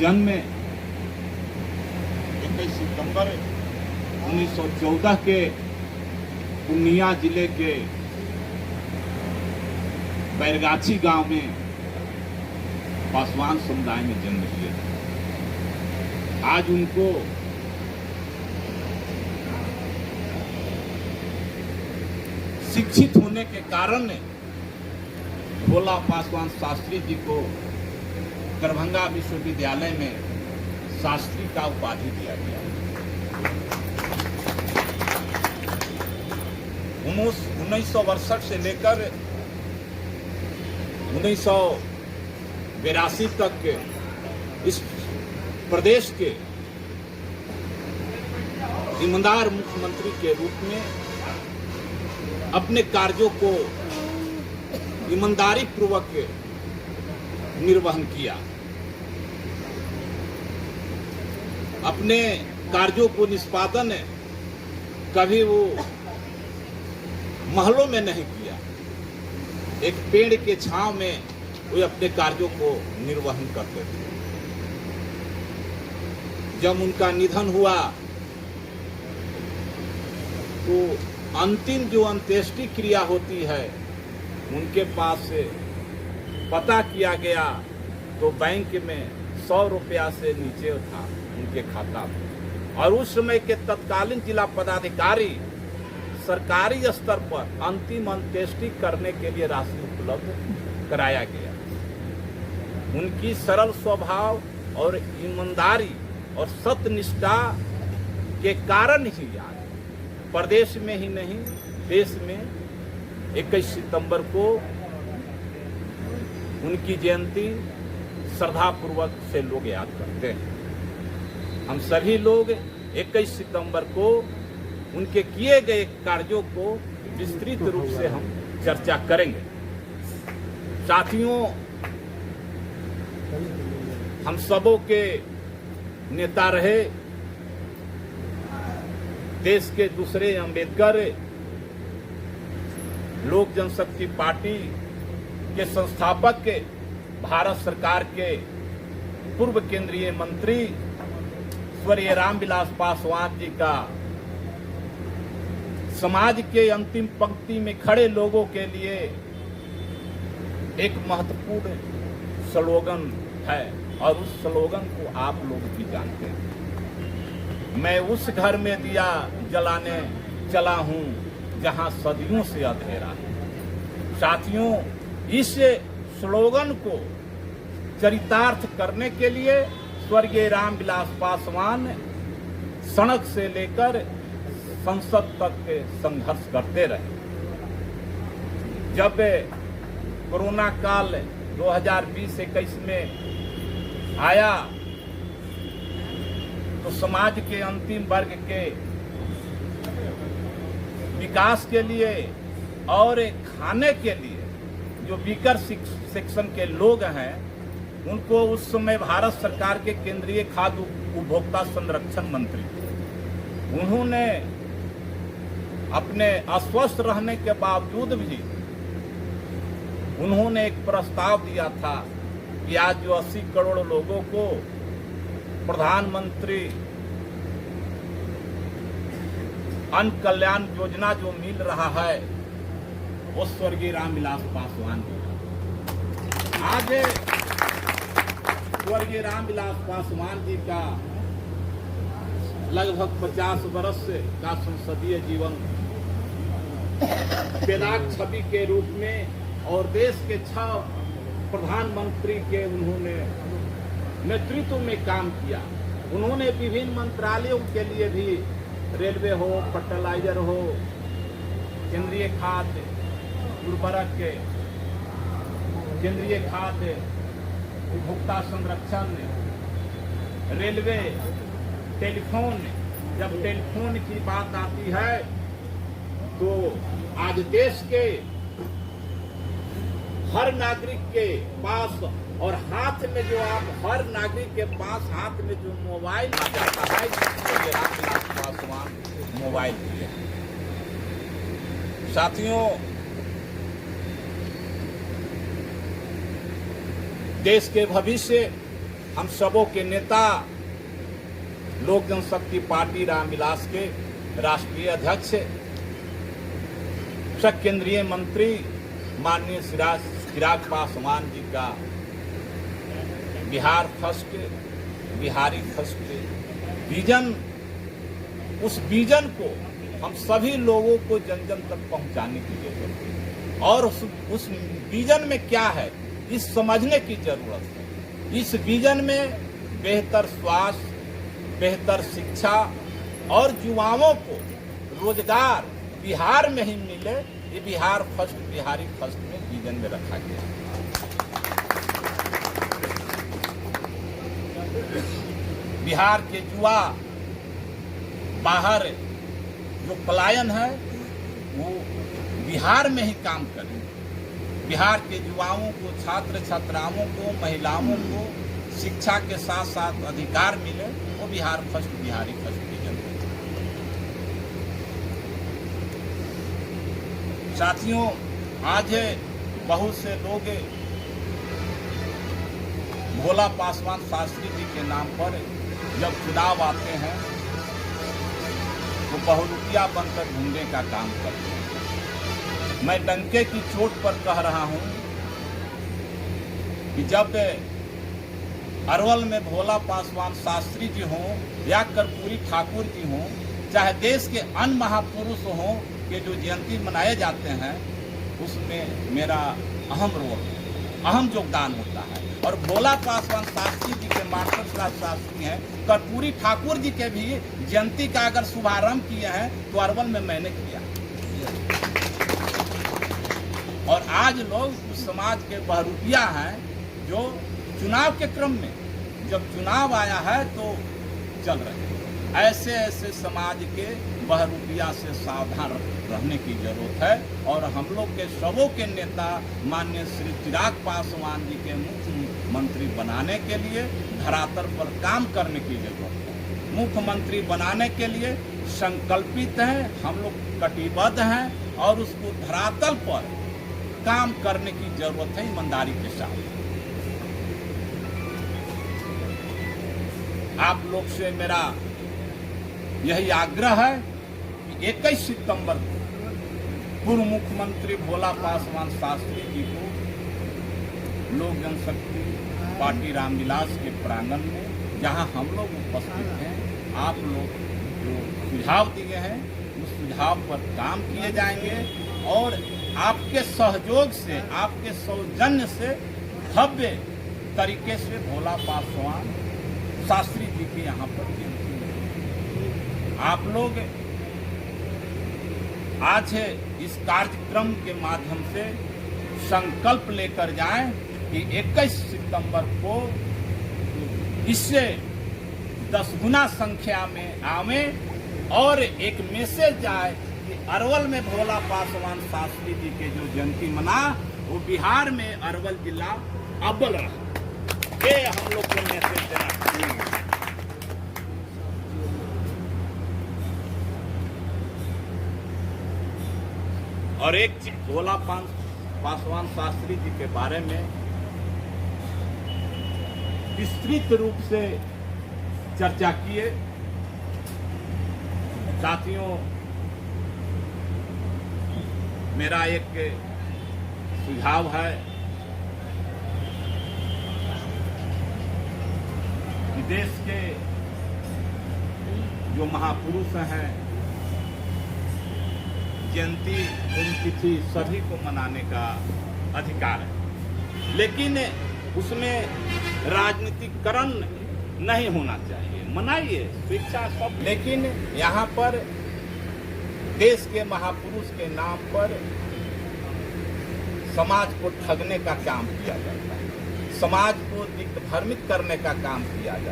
जन्म 21 सितंबर 1914 के पूर्णिया जिले के बैरगाछी गांव में पासवान समुदाय में जन्म लिए। आज उनको शिक्षित होने के कारण भोला पासवान शास्त्री जी को दरभंगा विश्वविद्यालय में शास्त्री का उपाधि दिया गया। 1962 से लेकर 1982 तक इस प्रदेश के ईमानदार मुख्यमंत्री के रूप में अपने कार्यों को ईमानदारी पूर्वक निर्वहन किया। अपने कार्यों को निष्पादन कभी वो महलों में नहीं किया, एक पेड़ के छांव में वो अपने कार्यों को निर्वहन करते थे। जब उनका निधन हुआ तो अंतिम जो अंत्येष्टि क्रिया होती है उनके पास से पता किया गया तो बैंक में 100 रुपया से नीचे था उनके खाता में। और उस समय के तत्कालीन जिला पदाधिकारी सरकारी स्तर पर अंतिम अंत्येष्टि करने के लिए राशि उपलब्ध कराया गया। उनकी सरल स्वभाव और ईमानदारी और सत्यनिष्ठा के कारण ही आज प्रदेश में ही नहीं देश में 21 सितंबर को उनकी जयंती श्रद्धापूर्वक से लोग याद करते हैं। हम सभी लोग 21 सितंबर को उनके किए गए कार्यों को विस्तृत रूप से हम चर्चा करेंगे। साथियों, हम सबों के नेता रहे देश के दूसरे अंबेडकर, लोक जनशक्ति पार्टी के संस्थापक के, भारत सरकार के पूर्व केंद्रीय मंत्री स्वर्गीय रामविलास पासवान जी का समाज के अंतिम पंक्ति में खड़े लोगों के लिए एक महत्वपूर्ण स्लोगन है और उस स्लोगन को आप लोग भी जानते हैं। मैं उस घर में दिया जलाने चला हूं जहां सदियों से अंधेरा है। साथियों, इस स्लोगन को चरितार्थ करने के लिए स्वर्गीय रामविलास पासवान सड़क से लेकर संसद तक के संघर्ष करते रहे। जब कोरोना काल 2020-21 में आया तो समाज के अंतिम वर्ग के विकास के लिए और खाने के लिए जो वीकर सेक्शन के लोग हैं उनको उस समय भारत सरकार के केंद्रीय खाद्य उपभोक्ता संरक्षण मंत्री उन्होंने अपने अस्वस्थ रहने के बावजूद भी उन्होंने एक प्रस्ताव दिया था कि आज जो 80 करोड़ लोगों को प्रधानमंत्री अन्न कल्याण योजना जो मिल रहा है वो स्वर्गीय रामविलास पासवान जी। आज स्वर्गीय रामविलास पासवान जी का लगभग 50 वर्ष का संसदीय जीवन बेदाग छवि के रूप में और देश के 6 प्रधानमंत्री के उन्होंने नेतृत्व में काम किया। उन्होंने विभिन्न मंत्रालयों के लिए भी, रेलवे हो, फर्टिलाइजर हो, केंद्रीय खाद्य उर्वरक, केंद्रीय खाद्य उपभोक्ता संरक्षण, रेलवे, टेलीफोन। जब टेलीफोन की बात आती है तो आज देश के हर नागरिक के पास और हाथ में जो आप हर नागरिक के पास हाथ में जो मोबाइल आ जाता है तो ये रामविलास पासवान मोबाइल दिए। साथियों, देश के भविष्य हम सबों के नेता लोक जनशक्ति पार्टी रामविलास के राष्ट्रीय अध्यक्ष केंद्रीय मंत्री माननीय चिराग पासवान जी का Bihar first, Bihari first vision, उस विजन को हम सभी लोगों को जन जन तक पहुंचाने की जरूरत है। और उस विजन में क्या है, इस समझने की जरूरत है। इस विजन में बेहतर स्वास्थ्य, बेहतर शिक्षा और युवाओं को रोजगार बिहार में ही मिले, ये बिहार फर्स्ट, बिहारी फर्स्ट में विजन में रखा गया। बिहार के युवा बाहर जो पलायन है वो बिहार में ही काम करें। बिहार के युवाओं को, छात्र छात्राओं को, महिलाओं को शिक्षा के साथ साथ अधिकार मिले, वो Bihar first, Bihari first vision है। साथियों, आज बहुत से लोग भोला पासवान शास्त्री जी के नाम पर जब चुनाव आते हैं तो बहुरुपिया बनकर घूमने का काम करते हैं। मैं डंके की चोट पर कह रहा हूं कि जब अरवल में भोला पासवान शास्त्री जी हों या कर्पूरी ठाकुर जी हों, चाहे देश के अन्य महापुरुष हों के जो जयंती मनाए जाते हैं, उसमें मेरा अहम रोल, अहम योगदान होता है। और भोला पासवान शास्त्री जी के मार्शल शास्त्री हैं, कर्पूरी ठाकुर जी के भी जयंती का अगर शुभारंभ किए हैं तो अरवल में मैंने किया। और आज लोग उस समाज के बहरूपिया हैं जो चुनाव के क्रम में, जब चुनाव आया है तो चल रहे हैं। ऐसे ऐसे समाज के बहरूपिया से सावधान रहने की जरूरत है। और हम लोग के सबों के नेता माननीय श्री चिराग पासवान जी के मुख्यमंत्री बनाने के लिए धरातल पर काम करने की जरूरत है। मुख्यमंत्री बनाने के लिए संकल्पित हैं, हम लोग कटिबद्ध हैं और उसको धरातल पर काम करने की जरूरत है ईमानदारी के साथ। आप लोग से मेरा यही आग्रह है कि 21 सितंबर को पूर्व मुख्यमंत्री भोला पासवान शास्त्री जी को लोक जनशक्ति पार्टी रामविलास के प्रांगण में, जहां हम लोग उपस्थित हैं, आप लोग जो सुझाव दिए हैं उस सुझाव पर काम किए जाएंगे। और आपके सहयोग से, आपके सौजन्य से भव्य तरीके से भोला पासवान शास्त्री जी की यहाँ पर जयंती आप लोग आज इस कार्यक्रम के माध्यम से संकल्प लेकर जाएं कि 21 सितंबर को इससे 10 गुना संख्या में आवें और एक मैसेज जाए कि अरवल में भोला पासवान शास्त्री जी के जो जयंती मना, वो बिहार में अरवल जिला अव्वल रहा। ये हम लोग को मैसेज देना चाहिए। और एक चीज, भोला पासवान शास्त्री जी के बारे में विस्तृत रूप से चर्चा किए। साथियों, मेरा एक सुझाव है कि देश के जो महापुरुष हैं, जयंती, पुण्यतिथि सभी को मनाने का अधिकार है, लेकिन उसमें राजनीतिकरण नहीं होना चाहिए। मनाइए, शिक्षा सब, लेकिन यहाँ पर देश के महापुरुष के नाम पर समाज को ठगने का काम किया जाता है, समाज को दिग्भ्रमित करने का काम किया जाता है।